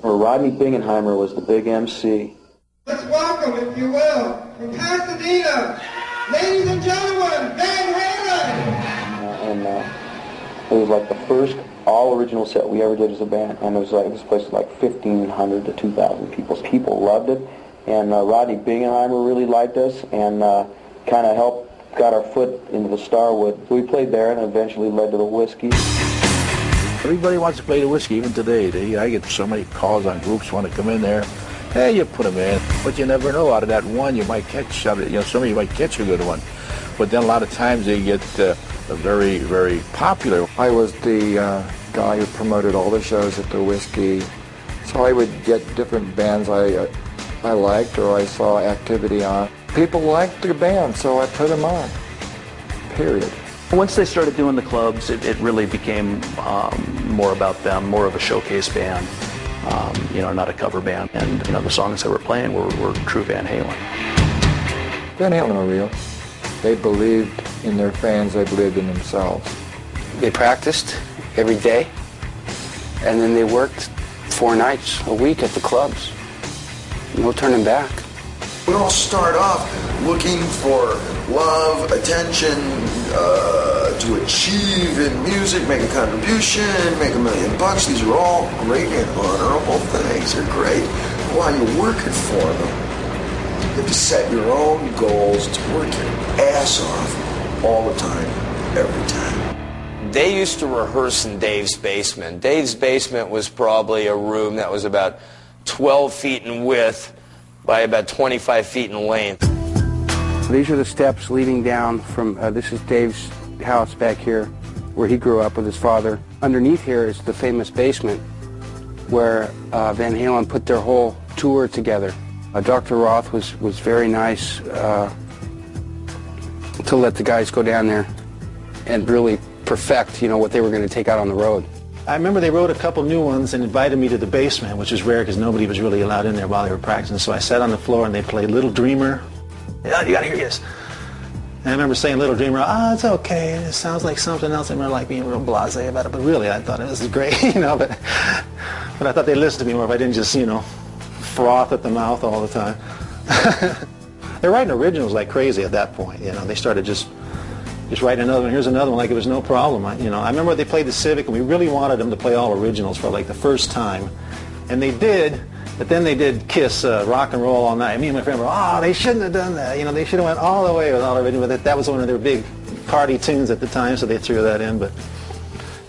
Where Rodney Bingenheimer was the big MC. Let's welcome, if you will, from Pasadena, ladies and gentlemen, Van Halen! It was like the first all-original set we ever did as a band, and it was like, this place was like 1,500 to 2,000 people. People loved it, and Rodney Bingenheimer really liked us, and kind of got our foot into the Starwood. So we played there, and eventually led to the Whiskey. Everybody wants to play the Whiskey, even today. I get so many calls on groups want to come in there. Hey, you put them in, but you never know. Out of that one, you might catch, somebody might catch a good one. But then a lot of times they get very, very popular. I was the guy who promoted all the shows at the Whiskey, so I would get different bands I liked or I saw activity on. People liked the band, so I put them on, period. Once they started doing the clubs, it really became more about them, more of a showcase band, not a cover band. And, the songs they were playing were true Van Halen. Van Halen were real. They believed in their fans, they believed in themselves. They practiced every day, and then they worked 4 nights a week at the clubs. No turning back. We all start off looking for love, attention, to achieve in music, make a contribution, make $1 million. These are all great and honorable things. They're great. While you're working for them, you have to set your own goals to work your ass off all the time, every time. They used to rehearse in Dave's basement. Dave's basement was probably a room that was about 12 feet in width by about 25 feet in length. These are the steps leading down from, this is Dave's house back here, where he grew up with his father. Underneath here is the famous basement where Van Halen put their whole tour together. Dr. Roth was very nice to let the guys go down there and really perfect, what they were going to take out on the road. I remember they wrote a couple new ones and invited me to the basement, which was rare because nobody was really allowed in there while they were practicing. So I sat on the floor and they played Little Dreamer. Yeah, you gotta hear this. And I remember saying Little Dreamer, it's okay, it sounds like something else. I remember like being real blasé about it, but really I thought it was great, but I thought they'd listen to me more if I didn't just, froth at the mouth all the time. They're writing originals like crazy at that point, They started just writing another one. Here's another one like it was no problem. I remember they played the Civic, and we really wanted them to play all originals for like the first time. And they did, but then they did Kiss, Rock and Roll All Night. Me and my friend were, they shouldn't have done that. They should have went all the way with all originals. But that was one of their big party tunes at the time, so they threw that in. But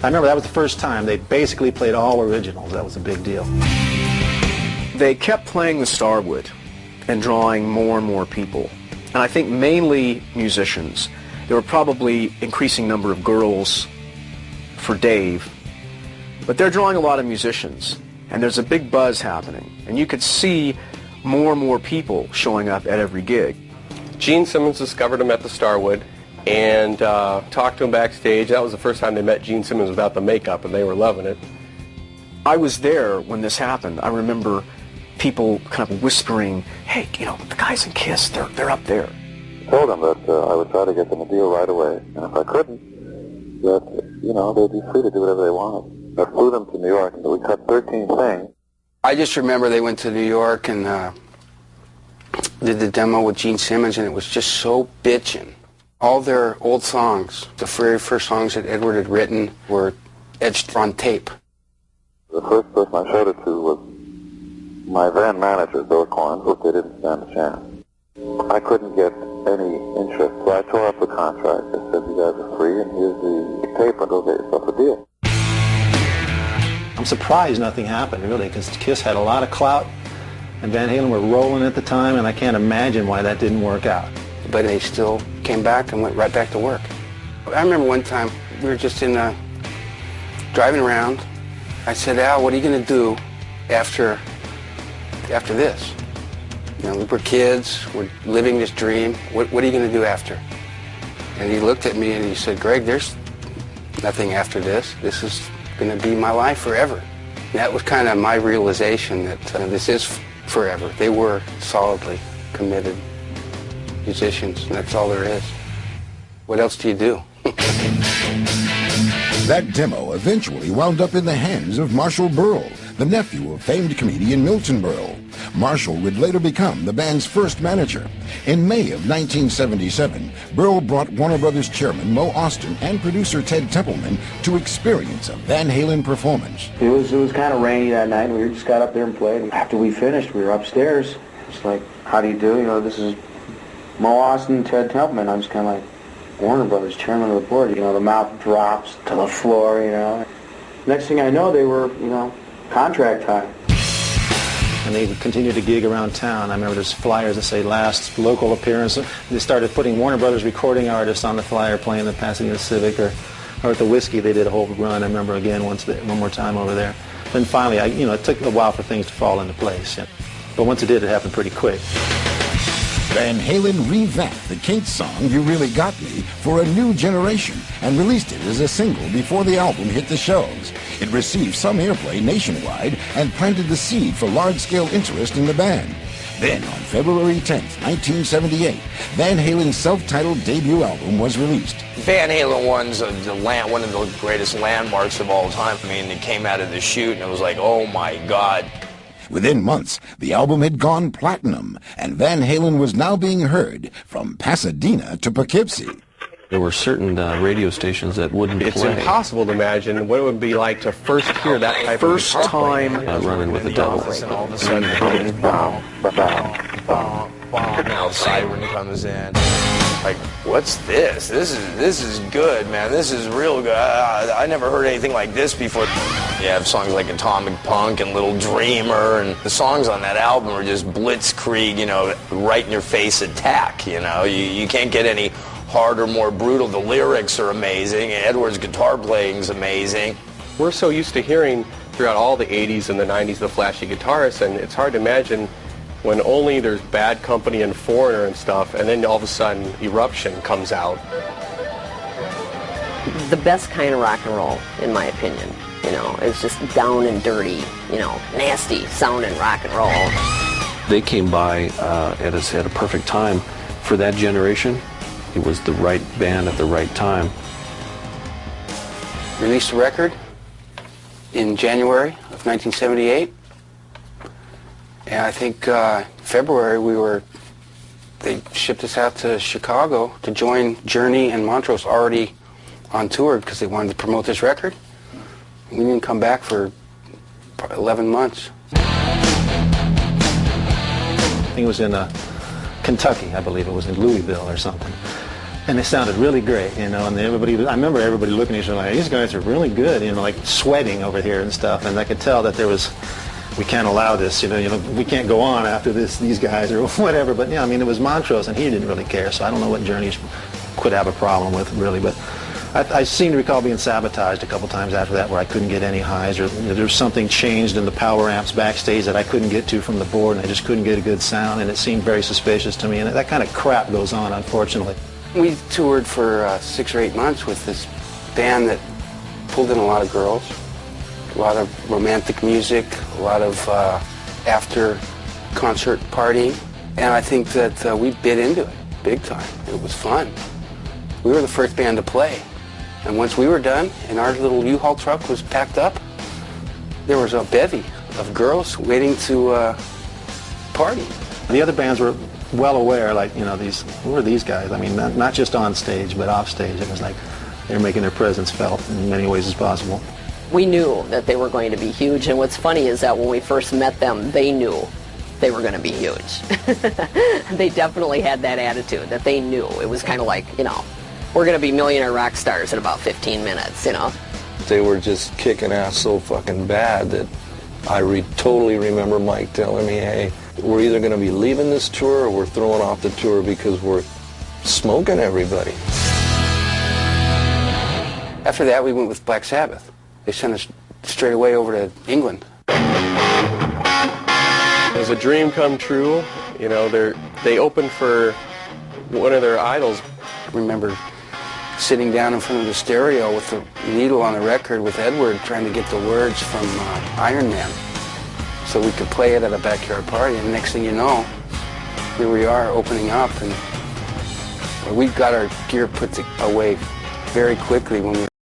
I remember that was the first time they basically played all originals. That was a big deal. They kept playing the Starwood and drawing more and more people. And I think mainly musicians. There were probably increasing number of girls for Dave, but they're drawing a lot of musicians, and there's a big buzz happening, and you could see more and more people showing up at every gig. Gene Simmons discovered him at the Starwood and talked to him backstage. That was the first time they met Gene Simmons without the makeup, and they were loving it. I was there when this happened. I remember people kind of whispering, hey, the guys in Kiss, they're up there. I told them that I would try to get them a deal right away, and if I couldn't, that, they'd be free to do whatever they wanted. I flew them to New York, and we cut 13 things. I just remember they went to New York and did the demo with Gene Simmons, and it was just so bitchin'. All their old songs, the very first songs that Edward had written, were etched on tape. The first person I showed it to was my van manager, Bill Corns, but they didn't stand a chance. I couldn't get any interest, so I tore up the contract. I said, you guys are free, and here's the paper, go get yourself a deal. I'm surprised nothing happened, really, because Kiss had a lot of clout, and Van Halen were rolling at the time, and I can't imagine why that didn't work out. But they still came back and went right back to work. I remember one time, we were just driving around. I said, Al, what are you going to do after this? We're kids, we're living this dream. What are you going to do after? And he looked at me and he said, Greg, there's nothing after this. This is going to be my life forever. And that was kind of my realization that this is forever. They were solidly committed musicians, and that's all there is. What else do you do? That demo eventually wound up in the hands of Marshall Burl, the nephew of famed comedian Milton Berle. Marshall would later become the band's first manager. In May of 1977, Berle brought Warner Brothers chairman Mo Austin and producer Ted Templeman to experience a Van Halen performance. It was kind of rainy that night. We just got up there and played. After we finished, we were upstairs. It's like, how do you do? You know, this is Mo Austin and Ted Templeman. I'm just kind of like, Warner Brothers chairman of the board. You know, the mouth drops to the floor, you know. Next thing I know, they were, you know, contract time. And they would continue to gig around town. I remember there's flyers that say last local appearance. They started putting Warner Brothers recording artists on the flyer playing the Pasadena Civic or at the Whiskey. They did a whole run. I remember again one more time over there. Then finally, it took a while for things to fall into place. Yeah. But once it did, it happened pretty quick. Van Halen revamped the Kinks song You Really Got Me for a new generation and released it as a single before the album hit the shelves. It received some airplay nationwide and planted the seed for large-scale interest in the band. Then, on February 10th, 1978, Van Halen's self-titled debut album was released. Van Halen one's one of the greatest landmarks of all time. I mean, it came out of the chute and it was like, oh my God. Within months, the album had gone platinum, and Van Halen was now being heard from Pasadena to Poughkeepsie. There were certain radio stations that wouldn't It's play. impossible to imagine what it would be like to first hear that type First of guitar time running with a double. And all of a sudden, now the siren comes in. Like, what's this? This is good, man. This is real good. I never heard anything like this before. You have songs like Atomic Punk and Little Dreamer, and the songs on that album are just blitzkrieg, you know, right in your face attack, you know. You can't get any harder, more brutal. The lyrics are amazing. Edward's guitar playing's amazing. We're so used to hearing throughout all the 80s and the 90s the flashy guitarists, and it's hard to imagine when only there's Bad Company and Foreigner and stuff, and then all of a sudden Eruption comes out. The best kind of rock and roll, in my opinion, you know, is just down and dirty, you know, nasty sounding rock and roll. They came by at a perfect time for that generation. It was the right band at the right time. Released a record in January of 1978. And I think February they shipped us out to Chicago to join Journey and Montrose already on tour because they wanted to promote this record. We didn't come back for 11 months. I think it was in Kentucky, I believe it was in Louisville or something. And they sounded really great, you know, and I remember everybody looking at each other like, these guys are really good, you know, like sweating over here and stuff. And I could tell that we can't allow this, you know, we can't go on after these guys or whatever. But yeah, I mean, it was Montrose, and he didn't really care, so I don't know what Journey could have a problem with, really. But I seem to recall being sabotaged a couple times after that where I couldn't get any highs, or there was something changed in the power amps backstage that I couldn't get to from the board, and I just couldn't get a good sound, and it seemed very suspicious to me, and that kind of crap goes on, unfortunately. We toured for 6 or 8 months with this band that pulled in a lot of girls, a lot of romantic music, a lot of after-concert partying, and I think that we bit into it big time. It was fun. We were the first band to play, and once we were done and our little U-Haul truck was packed up, there was a bevy of girls waiting to party. The other bands were well aware, like, you know, who are these guys? I mean, not just on stage, but off stage. It was like they were making their presence felt in many ways as possible. We knew that they were going to be huge, and what's funny is that when we first met them, they knew they were going to be huge. They definitely had that attitude, that they knew. It was kind of like, you know, we're going to be millionaire rock stars in about 15 minutes, you know. They were just kicking ass so fucking bad that I totally remember Mike telling me, hey, we're either going to be leaving this tour or we're throwing off the tour because we're smoking everybody. After that, we went with Black Sabbath. They sent us straight away over to England. It was a dream come true. You know, they opened for one of their idols. I remember sitting down in front of the stereo with the needle on the record with Edward trying to get the words from Iron Man so we could play it at a backyard party. And the next thing you know, here we are opening up, and we got our gear put away very quickly when we